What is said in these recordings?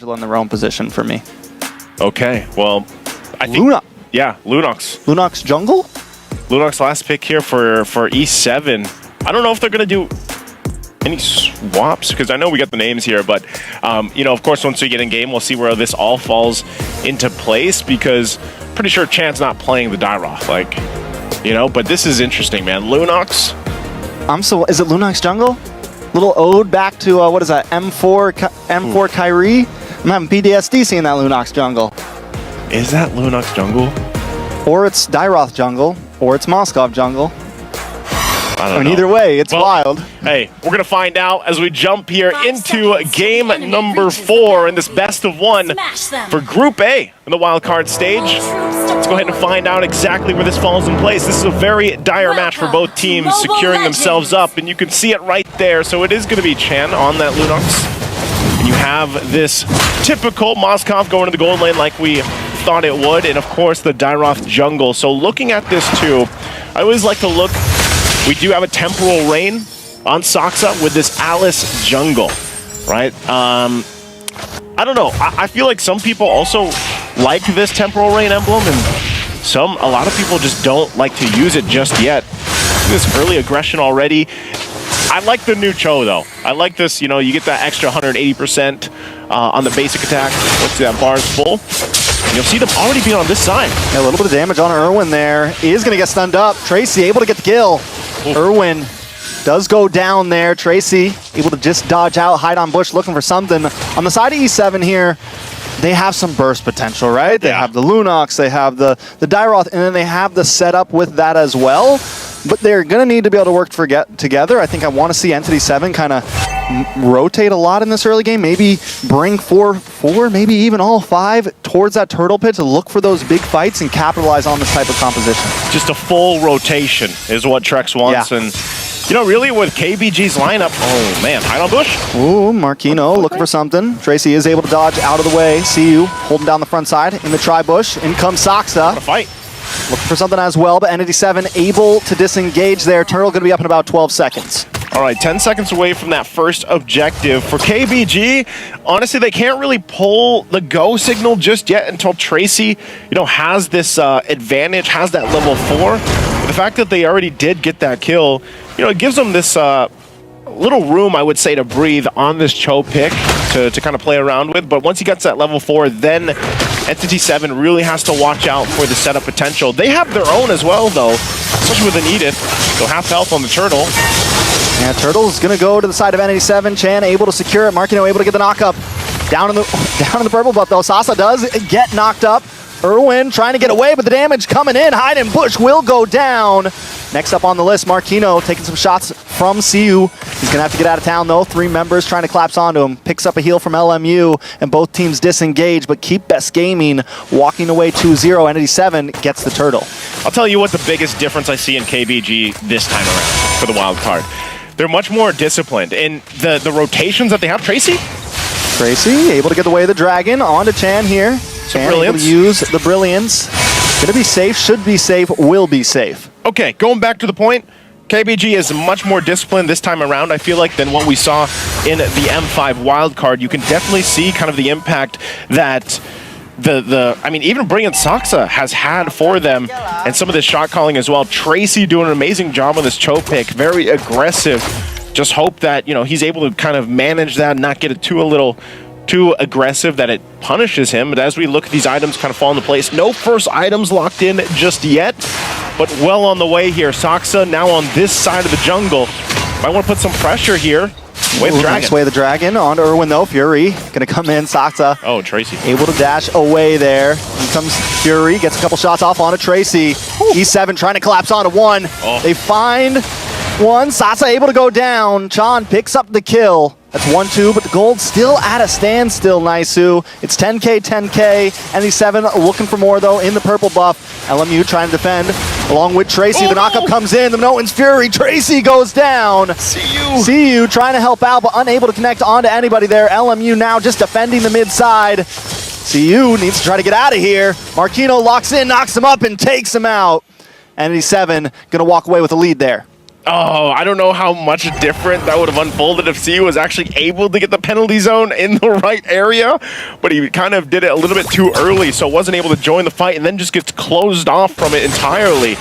Angela in the roam position for me. Okay, well, I think... Yeah, Lunox. Lunox jungle? Lunox last pick here for E7. I don't know if they're going to do any swaps, because I know we got the names here, but, you know, of course, once we get in game, we'll see where this all falls into place, because pretty sure Chan's not playing the Dairoth, like, you know, but this is interesting, man. Lunox. Is it Lunox jungle? Little ode back to, what is that, M4 Kyrie? I'm having PTSD seeing that Lunox jungle. Is that Lunox jungle? Or it's Dairoth jungle, or it's Moskov jungle. I don't know. Either way, it's wild. Hey, we're going to find out as we jump here into game number 4 in this best of 1 for Group A in the wildcard stage. Let's go ahead and find out exactly where this falls in place. This is a very dire match for both teams, securing themselves up, and you can see it right there. So it is going to be Chan on that Lunox. And you have this typical Moskov going to the gold lane like we thought it would, and of course the Dairoth jungle. So looking at this too, I always like to look, we do have a temporal rain on Saksa with this Alice jungle, right? I don't know, I feel like some people also like this temporal rain emblem, and a lot of people just don't like to use it just yet. This early aggression already. I like the new Cho though. I like this, you know, you get that extra 180% on the basic attack once that bar is full. You'll see them already being on this side. Yeah, a little bit of damage on Irwin there. He is going to get stunned up. Tracy able to get the kill. Irwin does go down there. Tracy able to just dodge out, hide on bush, looking for something. On the side of E7 here, they have some burst potential, right? They have the Lunox, they have the Dairoth, and then they have the setup with that as well. But they're going to need to be able to work together. I think I want to see ENTITY7 kind of rotate a lot in this early game. Maybe bring four, maybe even all 5 towards that turtle pit to look for those big fights and capitalize on this type of composition. Just a full rotation is what Trex wants. And, you know, really with KBG's lineup, oh man, hide on bush. Ooh, Marquino looking for something. Tracy is able to dodge out of the way. See you holding down the front side in the tri-bush. In comes Saksa. What a fight. Looking for something as well, but ENTITY7 able to disengage there. Turtle going to be up in about 12 seconds. All right, 10 seconds away from that first objective. For KBG, honestly, they can't really pull the go signal just yet until Tracy, you know, has this advantage, has that level 4. But the fact that they already did get that kill, you know, it gives them this little room, I would say, to breathe on this Cho pick to kind of play around with. But once he gets that level 4, then ENTITY7 really has to watch out for the setup potential. They have their own as well, though, especially with an Edith. So half health on the Turtle. Yeah, Turtle's going to go to the side of ENTITY7. Chan able to secure it. Marquino able to get the knock up. Down in the purple buff, though. Sasa does get knocked up. Irwin trying to get away, but the damage coming in. Hide and Bush will go down. Next up on the list, Marquino taking some shots from CU. He's going to have to get out of town, though. 3 members trying to collapse onto him. Picks up a heal from LMU, and both teams disengage, but keep Best Gaming walking away 2-0. ENTITY7 gets the Turtle. I'll tell you what the biggest difference I see in KBG this time around for the wild card. They're much more disciplined. In the rotations that they have, Tracy able to get away the dragon onto Chan here. Chan able to use the brilliance. Gonna be safe, should be safe, will be safe. Okay, going back to the point, KBG is much more disciplined this time around, I feel like, than what we saw in the M5 wildcard. You can definitely see kind of the impact that I mean, even bringing Saksa has had for them, and some of this shot calling as well. Tracy doing an amazing job on this Cho pick, very aggressive. Just hope that, you know, he's able to kind of manage that and not get it too aggressive that it punishes him. But as we look at these items kind of fall into place, no first items locked in just yet, but well on the way here. Saksa now on this side of the jungle. Might want to put some pressure here. Nice way the dragon on Irwin though. Fury gonna come in. Saksa. Oh, Tracy able to dash away there. Here comes Fury. Gets a couple shots off onto Tracy. E7 trying to collapse onto 1. They find 1. Saksa able to go down. Chan picks up the kill. That's 1-2, but the gold still at a standstill, Naisu. It's 10K, 10K. ENTITY7 looking for more, though, in the purple buff. LMU trying to defend along with Tracy. The knockup comes in. The Noten's Fury. Tracy goes down. CU trying to help out, but unable to connect onto anybody there. LMU now just defending the mid side. CU needs to try to get out of here. Marquino locks in, knocks him up, and takes him out. ENTITY7 going to walk away with a lead there. Oh, I don't know how much different that would have unfolded if CU was actually able to get the penalty zone in the right area, but he kind of did it a little bit too early, so wasn't able to join the fight and then just gets closed off from it entirely.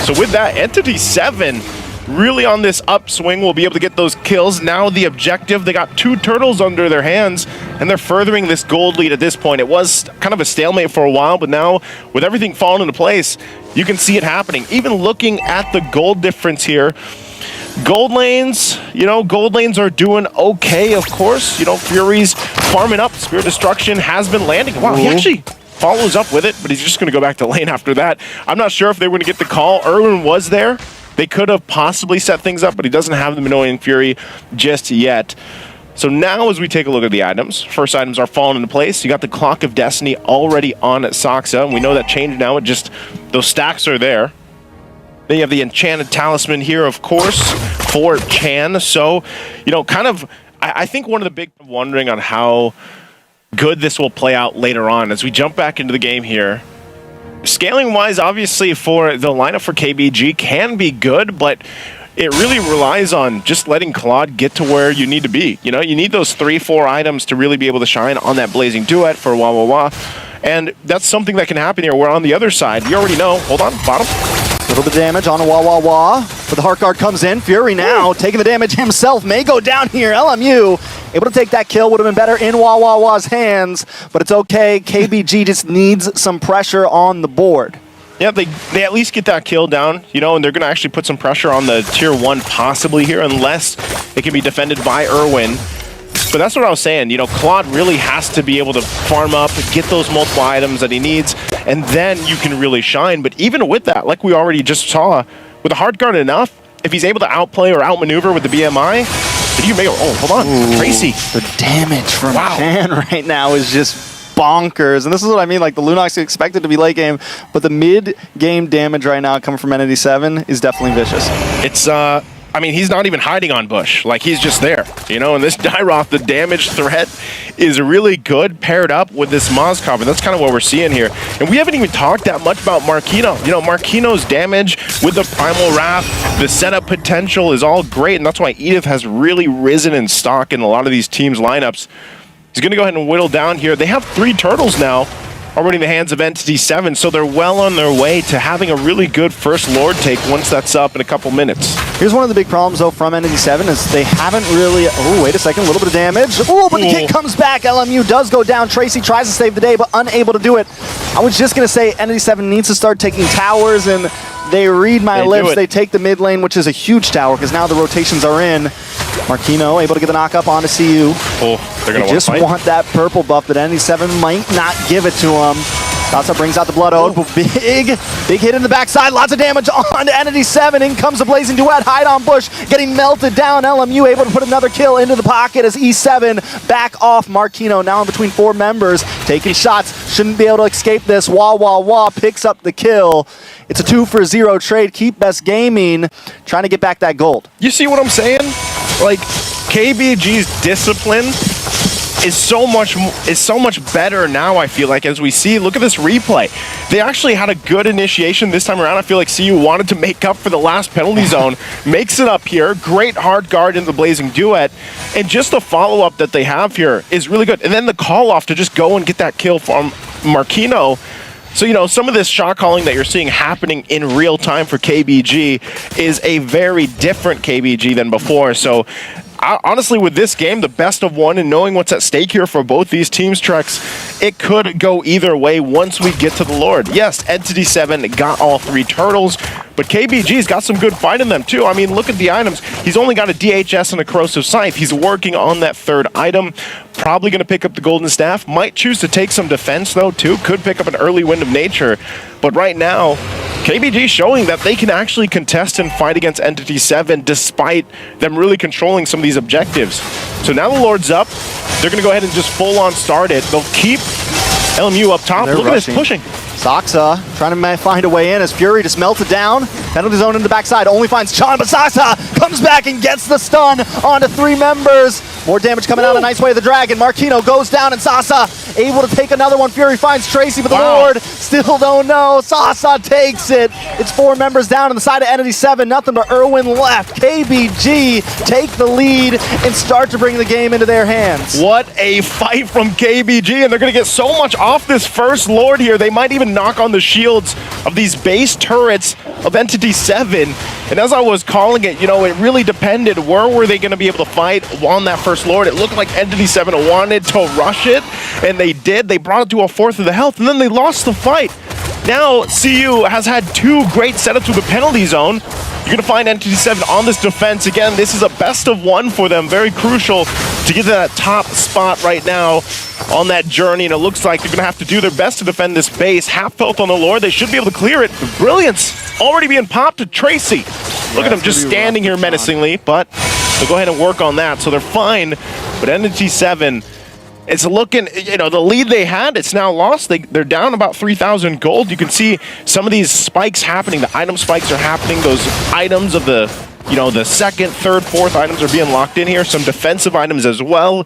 So with that, ENTITY7 really on this upswing will be able to get those kills. Now the objective, they got 2 turtles under their hands, and they're furthering this gold lead at this point. It was kind of a stalemate for a while, but now with everything falling into place, you can see it happening. Even looking at the gold difference here, gold lanes, gold lanes are doing okay, of course. Fury's farming up. Spirit Destruction has been landing. Wow, he actually follows up with it, but he's just going to go back to lane after that. I'm not sure if they were going to get the call. Erwin was there. They could have possibly set things up, but he doesn't have the Minoan Fury just yet. So now as we take a look at the items, first items are falling into place. You got the Clock of Destiny already on Saxa, and we know that changed now. It just, those stacks are there. Then you have the Enchanted Talisman here, of course, for Chan. So, I think one of the big wondering on how good this will play out later on as we jump back into the game here. Scaling-wise, obviously, for the lineup for KBG can be good, but it really relies on just letting Claude get to where you need to be. You need those 3-4 items to really be able to shine on that Blazing Duet for Wah Wah Wah. And that's something that can happen here. We're on the other side. You already know. Hold on, bottom. A little bit of damage on a Wah Wah Wah. But the Heart Guard comes in. Fury now taking the damage himself. May go down here. LMU able to take that kill. Would have been better in Wah Wah Wah's hands. But it's okay. KBG just needs some pressure on the board. Yeah, they at least get that kill down, and they're going to actually put some pressure on the tier 1 possibly here, unless it can be defended by Erwin. But that's what I was saying. Claude really has to be able to farm up, get those multiple items that he needs, and then you can really shine. But even with that, like we already just saw, with a Heart Guard enough, if he's able to outplay or outmaneuver with the BMI, then you may go, oh, hold on, Ooh, Tracy. The damage from Chan right now is just bonkers. And this is what I mean, like the Lunox expected to be late game, but the mid-game damage right now coming from ENTITY7 is definitely vicious. It's, he's not even hiding on Bush. Like, he's just there, and this Dyroth, the damage threat is really good paired up with this Mozkov, and that's kind of what we're seeing here. And we haven't even talked that much about Marquino. Marquino's damage with the Primal Wrath, the setup potential is all great, and that's why Edith has really risen in stock in a lot of these teams' lineups. He's going to go ahead and whittle down here. They have 3 turtles now already in the hands of ENTITY7, so they're well on their way to having a really good first Lord take once that's up in a couple minutes. Here's one of the big problems, though, from ENTITY7 is they haven't really... Oh, wait a second, a little bit of damage. Oh, but the kick comes back. LMU does go down. Tracy tries to save the day, but unable to do it. I was just going to say ENTITY7 needs to start taking towers, and they read my lips. They take the mid lane, which is a huge tower, because now the rotations are in. Marquino able to get the knock up onto CU. Oh, they're going to just want that purple buff, but ENTITY7 might not give it to him. Sasa brings out the Blood Ode. Big hit in the backside. Lots of damage on ENTITY7. In comes the Blazing Duet. Hide on Bush. Getting melted down. LMU able to put another kill into the pocket as E7 back off Marquino. Now in between 4 members. Taking shots. Shouldn't be able to escape this. Wah Wah Wah picks up the kill. It's a 2-for-0 trade. Keep Best Gaming trying to get back that gold. You see what I'm saying? Like, KBG's discipline is so much better now, I feel like, as we see. Look at this replay. They actually had a good initiation this time around. I feel like CU wanted to make up for the last penalty zone. Makes it up here. Great hard guard in the Blazing Duet. And just the follow-up that they have here is really good. And then the call-off to just go and get that kill from Marquino. So, some of this shot calling that you're seeing happening in real time for KBG is a very different KBG than before. So, honestly, with this game, the best of 1 and knowing what's at stake here for both these teams, Trex, it could go either way once we get to the Lord. Yes, ENTITY7 got all 3 turtles, but KBG's got some good fight in them too. I mean, look at the items. He's only got a DHS and a Corrosive Scythe. He's working on that 3rd item. Probably going to pick up the Golden Staff. Might choose to take some defense though too. Could pick up an early Wind of Nature. But right now, KBG showing that they can actually contest and fight against ENTITY7 despite them really controlling some of these objectives. So now the Lord's up. They're going to go ahead and just full on start it. They'll keep LMU up top. Look at this pushing. Saxa trying to find a way in as Fury just melted down. Penalty zone in the backside. Only finds Chan, but Saxa comes back and gets the stun onto 3 members. More damage coming out. A nice way of the dragon. Marquino goes down and Sasa able to take another one. Fury finds Tracy, but the Lord still don't know. Sasa takes it. It's 4 members down on the side of ENTITY7. Nothing but Irwin left. KBG take the lead and start to bring the game into their hands. What a fight from KBG, and they're going to get so much off this first Lord here. They might even knock on the shields of these base turrets of ENTITY7. And as I was calling it, you know, it really depended. Where were they going to be able to fight on that first Lord? It looked like ENTITY7 wanted to rush it, and they did. They brought it to a fourth of the health, and then they lost the fight. Now, CU has had 2 great setups with the penalty zone. You're going to find ENTITY7 on this defense. Again, this is a best of 1 for them. Very crucial to get to that top spot right now on that journey. And it looks like they're going to have to do their best to defend this base. Half health on the Lord. They should be able to clear it. Brilliance already being popped to Tracy. Look at him just standing here menacingly, but they'll go ahead and work on that. So they're fine. But ENTITY7, it's looking, you know, the lead they had, it's now lost. They're down about 3,000 gold. You can see some of these spikes happening. The item spikes are happening. Those items of the, you know, the second, third, fourth items are being locked in here. Some defensive items as well.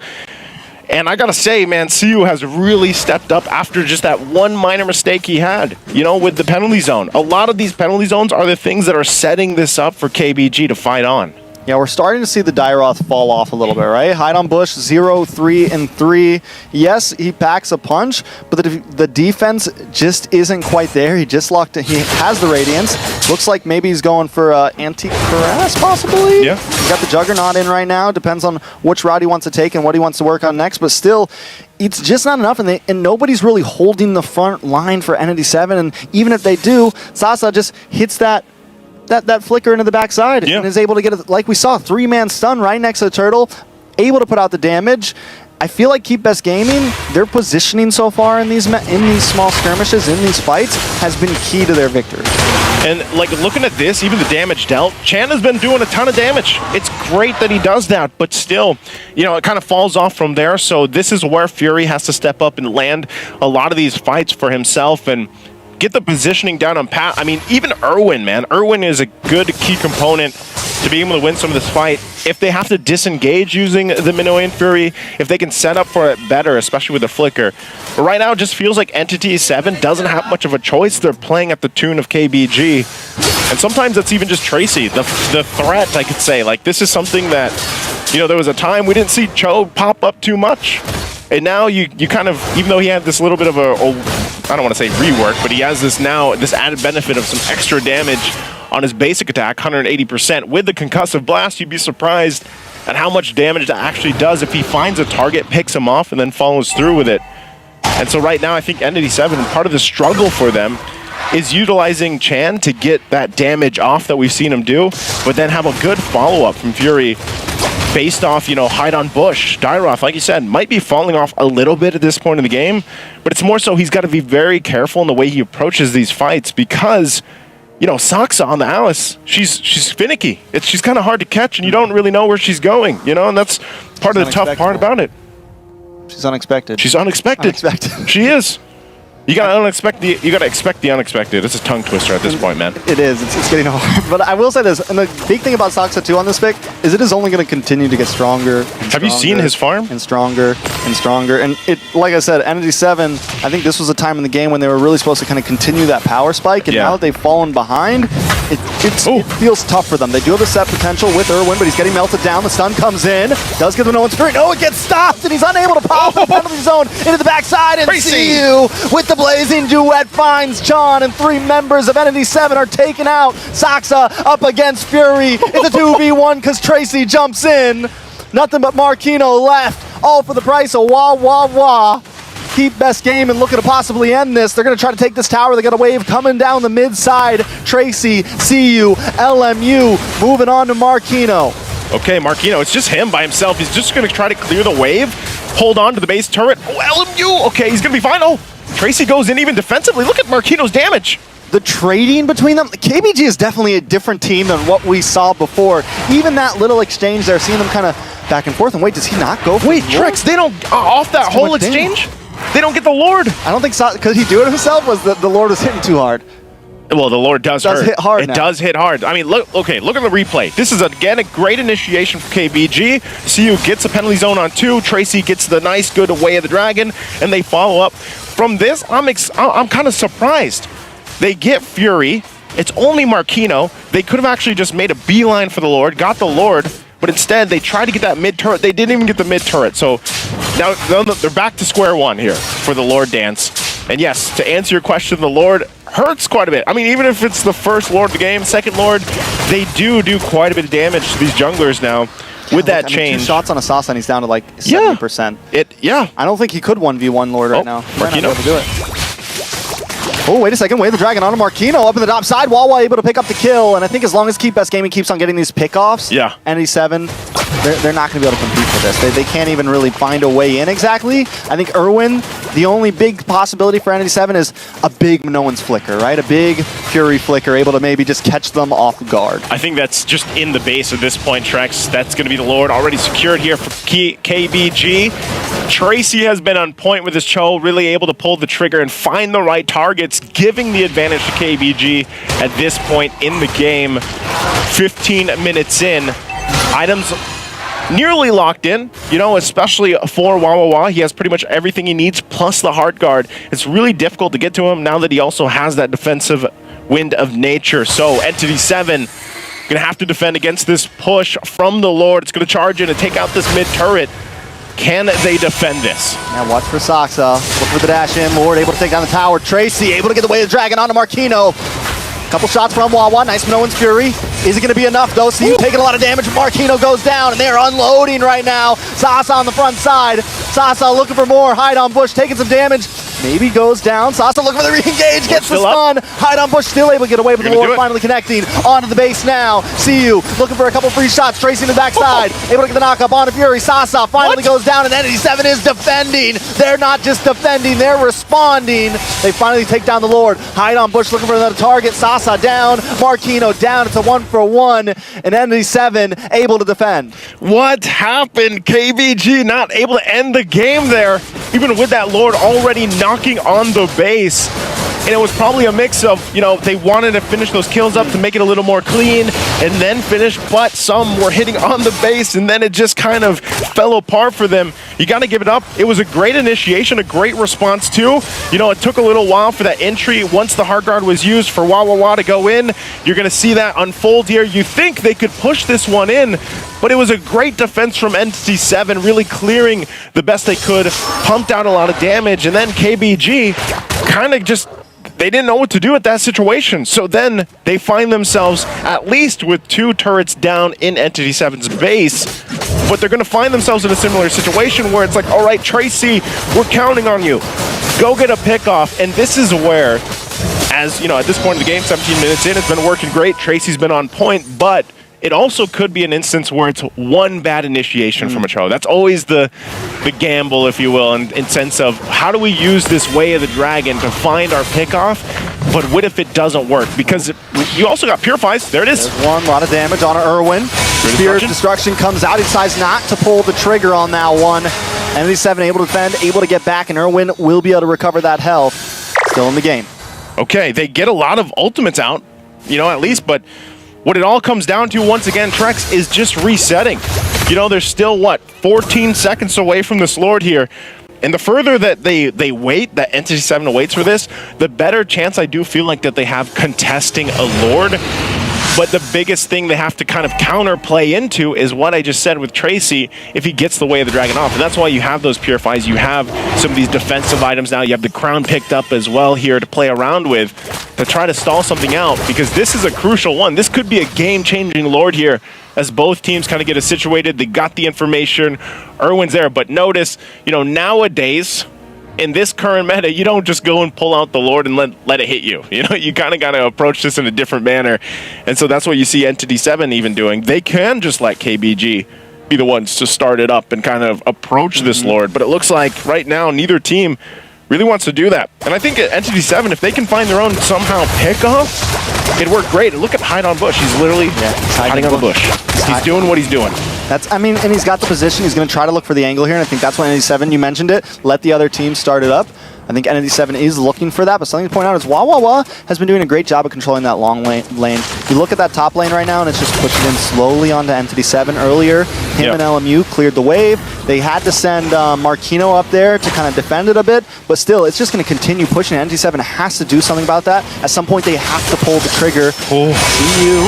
And I gotta say, man, CU has really stepped up after just that one minor mistake he had, you know, with the penalty zone. A lot of these penalty zones are the things that are setting this up for KBG to fight on. Yeah, we're starting to see the Dairoth fall off a little bit, right? Hide on Bush, 0, 3, and 3. Yes, he packs a punch, but the defense just isn't quite there. He just locked it. He has the Radiance. Looks like maybe he's going for anti-Cuirass, possibly? Yeah. He's got the Juggernaut in right now. Depends on which route he wants to take and what he wants to work on next, but still, it's just not enough, and nobody's really holding the front line for ENTITY7, and even if they do, Sasa just hits that flicker into the backside and is able to get it, like we saw, 3-man stun right next to the turtle, able to put out the damage. I feel like Keep Best Gaming, their positioning so far in these small skirmishes, in these fights, has been key to their victory. And like looking at this, even the damage dealt, Chan has been doing a ton of damage. It's great that he does that, but still, you know, it kind of falls off from there. So this is where Fury has to step up and land a lot of these fights for himself and get the positioning down on pat. I mean, even Irwin, man. Irwin is a good key component to be able to win some of this fight. If they have to disengage using the Minoan Fury, if they can set up for it better, especially with the flicker. But right now, it just feels like ENTITY7 doesn't have much of a choice. They're playing at the tune of KBG. And sometimes it's even just Tracy, the threat, I could say. Like, this is something that, you know, there was a time we didn't see Cho pop up too much. And now you kind of, even though he had this little bit of I don't want to say rework, but he has this added benefit of some extra damage on his basic attack, 180%. With the concussive blast, you'd be surprised at how much damage that actually does if he finds a target, picks him off, and then follows through with it. And so right now, I think ENTITY7, part of the struggle for them is utilizing Chan to get that damage off that we've seen him do, but then have a good follow-up from Fury based off, you know, Hide on Bush. Dairoth, like you said, might be falling off a little bit at this point in the game, but it's more so he's got to be very careful in the way he approaches these fights because, you know, Saksa on the Alice, she's finicky. She's kind of hard to catch, and you don't really know where she's going, you know, and that's part of the tough part about it. She's unexpected. She's unexpected. She is. You gotta expect the unexpected. It's a tongue twister at this point, man. It is. It's getting hard. But I will say this, and the big thing about Saksa 2 on this pick is it is only going to continue to get stronger. Have you seen his farm? And stronger and stronger. And it, like I said, ENTITY7, I think this was a time in the game when they were really supposed to kind of continue that power spike. And now that they've fallen behind, it feels tough for them. They do have a set potential with Irwin, but he's getting melted down. The stun comes in. Does get the Minoan Spirit. No, it gets stopped, and he's unable to pop the penalty zone into the backside. And CU with the blazing duet finds Chan, and 3 members of ENTITY7 are taken out. Saksa up against Fury. It's a 2v1 because Tracy jumps in. Nothing but Marquino left, all for the price of wah, wah, wah. Keep Best Game and looking to possibly end this. They're going to try to take this tower. They got a wave coming down the mid side. Tracy, CU, LMU, moving on to Marquino. Okay, Marquino, it's just him by himself. He's just going to try to clear the wave, hold on to the base turret. Oh, LMU, okay, he's going to be fine. Oh, Tracy goes in even defensively. Look at Marquino's damage. The trading between them, KBG is definitely a different team than what we saw before. Even that little exchange there, seeing them kind of back and forth. And wait, does he not go for Wait, Trix, they don't, off that whole exchange, they don't get the Lord. I don't think so. Could he do it himself? Was the Lord was hitting too hard? Well, the Lord does hurt. Hit hard it now. does hit hard. I mean, look at the replay. This is, again, a great initiation for KBG. CU gets a penalty zone on 2. Tracy gets the nice, good Way of the Dragon, and they follow up. From this, I'm kind of surprised. They get Fury. It's only Marquino. They could have actually just made a beeline for the Lord, got the Lord, but instead they tried to get that mid turret. They didn't even get the mid turret. So now they're back to square one here for the Lord dance. And yes, to answer your question, the Lord hurts quite a bit. I mean, even if it's the first Lord of the game, second Lord, they do quite a bit of damage to these junglers now with that change. 2 shots on Asasa and he's down to like 70%. Yeah. I don't think he could 1v1 Lord right now. Might not be able to do it. Oh, wait a second. Way of the Dragon on Marquino up in the top side. Wawa able to pick up the kill. And I think as long as Keep Best Gaming keeps on getting these pickoffs, ENTITY7, they're not going to be able to compete for this. They can't even really find a way in exactly. I think Irwin, the only big possibility for ENTITY7 is a big No One's Flicker, right? A big Fury Flicker, able to maybe just catch them off guard. I think that's just in the base at this point, Trex. That's going to be the Lord already secured here for KBG. Tracy has been on point with his Cho, really able to pull the trigger and find the right targets, giving the advantage to KBG at this point in the game. 15 minutes in. Items nearly locked in, you know, especially for Wawa. He has pretty much everything he needs, plus the Heart Guard. It's really difficult to get to him now that he also has that defensive wind of nature. So ENTITY7 gonna have to defend against this push from the Lord. It's gonna charge in and take out this mid turret. Can they defend this? Now watch for Saksa. Look for the dash in. Lord able to take down the tower. Tracy able to get the Way of the Dragon onto Marquino. Couple shots from Wawa. Nice No One's Fury. Is it going to be enough, though? CU taking a lot of damage. Marquino goes down, and they're unloading right now. Sasa on the front side. Sasa looking for more. Hide on Bush, taking some damage. Maybe goes down. Sasa looking for the re-engage. Gets the stun. Hide on Bush still able to get away, but the Lord finally connecting onto the base now. CU looking for a couple free shots. Tracy in the backside. Able to get the knock-up onto Fury. Sasa finally goes down, and ENTITY7 is defending. They're not just defending, they're responding. They finally take down the Lord. Hide on Bush looking for another target. Sasa down. Marquino down. It's a 1-for-1, and ENTITY7 able to defend. What happened? KBG not able to end the game there, even with that Lord already knocking on the base. And it was probably a mix of, you know, they wanted to finish those kills up to make it a little more clean and then finish, but some were hitting on the base and then it just kind of fell apart for them. You got to give it up. It was a great initiation, a great response too. You know, it took a little while for that entry. Once the Heart Guard was used for Wawa to go in, you're going to see that unfold here. You think they could push this one in, but it was a great defense from ENTITY7, really clearing the best they could, pumped out a lot of damage, and then KBG kind of just, they didn't know what to do at that situation. So then they find themselves at least with 2 turrets down in ENTITY7's base, but they're going to find themselves in a similar situation where it's like, all right, Tracy, we're counting on you. Go get a pickoff. And this is where, as you know, at this point in the game, 17 minutes in, it's been working great. Tracy's been on point, but it also could be an instance where it's one bad initiation from a Cho. That's always the gamble, if you will, in sense of how do we use this Way of the Dragon to find our pickoff, but what if it doesn't work? Because you also got Purifies. There it is. There's one, a lot of damage on Irwin. Spear of Destruction comes out. He decides not to pull the trigger on that one. ENTITY7 able to defend, able to get back, and Irwin will be able to recover that health. Still in the game. Okay, they get a lot of ultimates out, you know, at least, but what it all comes down to, once again, Trex, is just resetting. You know, they're still, 14 seconds away from this Lord here. And the further that they wait, that ENTITY7 waits for this, the better chance I do feel like that they have contesting a Lord. But the biggest thing they have to kind of counterplay into is what I just said with Tracy, if he gets the Way of the Dragon off. And that's why you have those Purifies. You have some of these defensive items now. You have the Crown picked up as well here to play around with, to try to stall something out, because this is a crucial one. This could be a game-changing Lord here as both teams kind of get it situated. They got the information. Irwin's there. But notice, you know, nowadays, in this current meta, you don't just go and pull out the Lord and let it hit you. You know, you kind of got to approach this in a different manner. And so that's what you see ENTITY7 even doing. They can just let KBG be the ones to start it up and kind of approach this Lord. But it looks like right now, neither team really wants to do that. And I think at ENTITY7, if they can find their own somehow pickoff, it'd work great. And look at Hide on Bush. He's literally hiding on the bush. He's doing what he's doing. That's, I mean, and he's got the position. He's going to try to look for the angle here, and I think that's why ENTITY7, you mentioned it, let the other team start it up. I think ENTITY7 is looking for that, but something to point out is Wawawa has been doing a great job of controlling that long lane. You look at that top lane right now, and it's just pushing in slowly onto ENTITY7. Earlier, him and LMU cleared the wave. They had to send Marquino up there to kind of defend it a bit, but still, it's just going to continue pushing. ENTITY7 has to do something about that. At some point, they have to pull the trigger. CU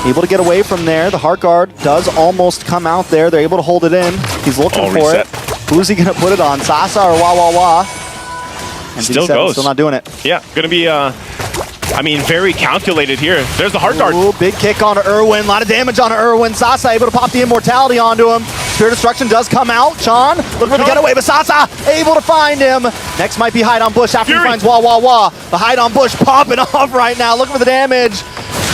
able to get away from there. The Heart Guard does almost come out there. They're able to hold it in. He's looking for it. Who's he going to put it on? Sasa or Wawawa? Still goes. Still not doing it. Yeah, going to be, I mean, very calculated here. There's the Heart Guard. Ooh, big kick onto Irwin. A lot of damage on Irwin. Sasa able to pop the immortality onto him. Spirit Destruction does come out. Chan looking for the getaway, but Sasa able to find him. Next might be Hide on Bush after he finds Wawawa. The Hide on Bush popping off right now. Looking for the damage.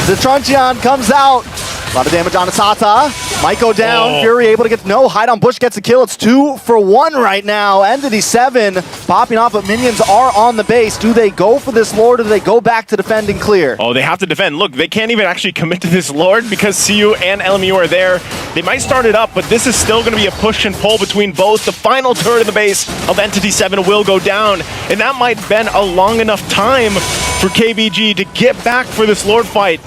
The Truncheon comes out. A lot of damage on Sasa. Might go down. Fury able to get... No, Hide on Bush gets a kill. It's 2 for 1 right now. ENTITY7 popping off, but minions are on the base. Do they go for this Lord, or do they go back to defend and clear? Oh, they have to defend. Look, they can't even actually commit to this Lord because CU and LMU are there. They might start it up, but this is still going to be a push and pull between both. The final turret in the base of ENTITY7 will go down, and that might have been a long enough time for KBG to get back for this Lord fight.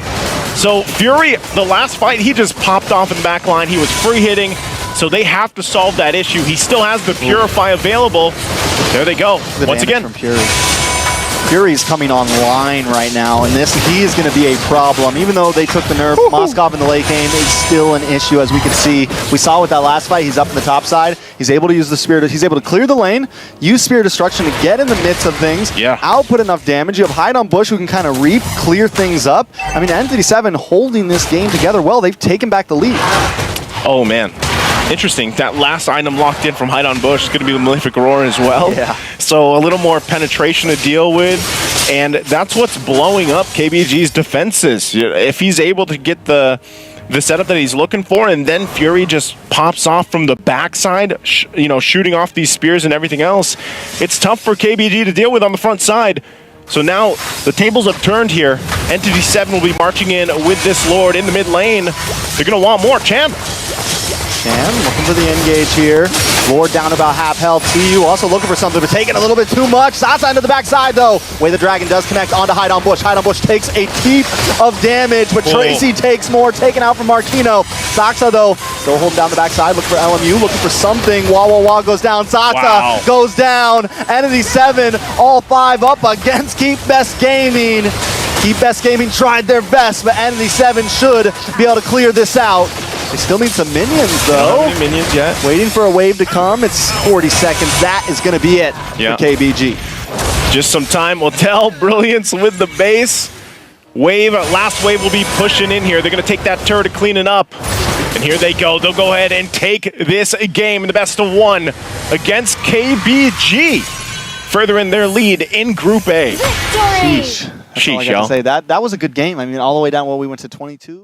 So Fury, the last fight, he just popped off in the back line. He was free hitting, so they have to solve that issue. He still has the Purify available. There they go. Once again. From Fury. Fury's coming online right now, and he is going to be a problem. Even though they took the nerf, Moskov in the late game is still an issue, as we can see. We saw with that last fight, he's up in the top side. He's able to use the Spirit. He's able to clear the lane, use Spirit Destruction to get in the midst of things, output enough damage. You have Hide on Bush who can kind of reap, clear things up. I mean, ENTITY7 holding this game together well. They've taken back the lead. Oh, man. Interesting. That last item locked in from Hide on Bush is going to be the Malefic Roar as well. Yeah. So a little more penetration to deal with, and that's what's blowing up KBG's defenses. If he's able to get the setup that he's looking for, and then Fury just pops off from the backside, shooting off these spears and everything else, it's tough for KBG to deal with on the front side. So now the tables have turned here. ENTITY7 will be marching in with this Lord in the mid lane. They're going to want more. Chan looking for the engage here. Lord down about half health. CU also looking for something, but taking a little bit too much. Sasa into the backside though. Way the Dragon does connect onto Hide on Bush. Hide on Bush takes a heap of damage, but Tracy takes more, taken out from Marquino. Saxa though, still holding down the backside. Look for LMU, looking for something. Wawawa goes down. Saxa goes down. ENTITY7, all 5 up against Keep Best Gaming. Keep Best Gaming tried their best, but ENTITY7 should be able to clear this out. They still need some minions, though. Not any minions yet. Waiting for a wave to come. It's 40 seconds. That is going to be it for KBG. Just some time will tell. Brilliance with the base. Last wave will be pushing in here. They're going to take that turret to clean it up. And here they go. They'll go ahead and take this game in the best of 1 against KBG. Further in their lead in Group A. Sheesh. That's all I got to say. That was a good game. I mean, all the way down, we went to 22.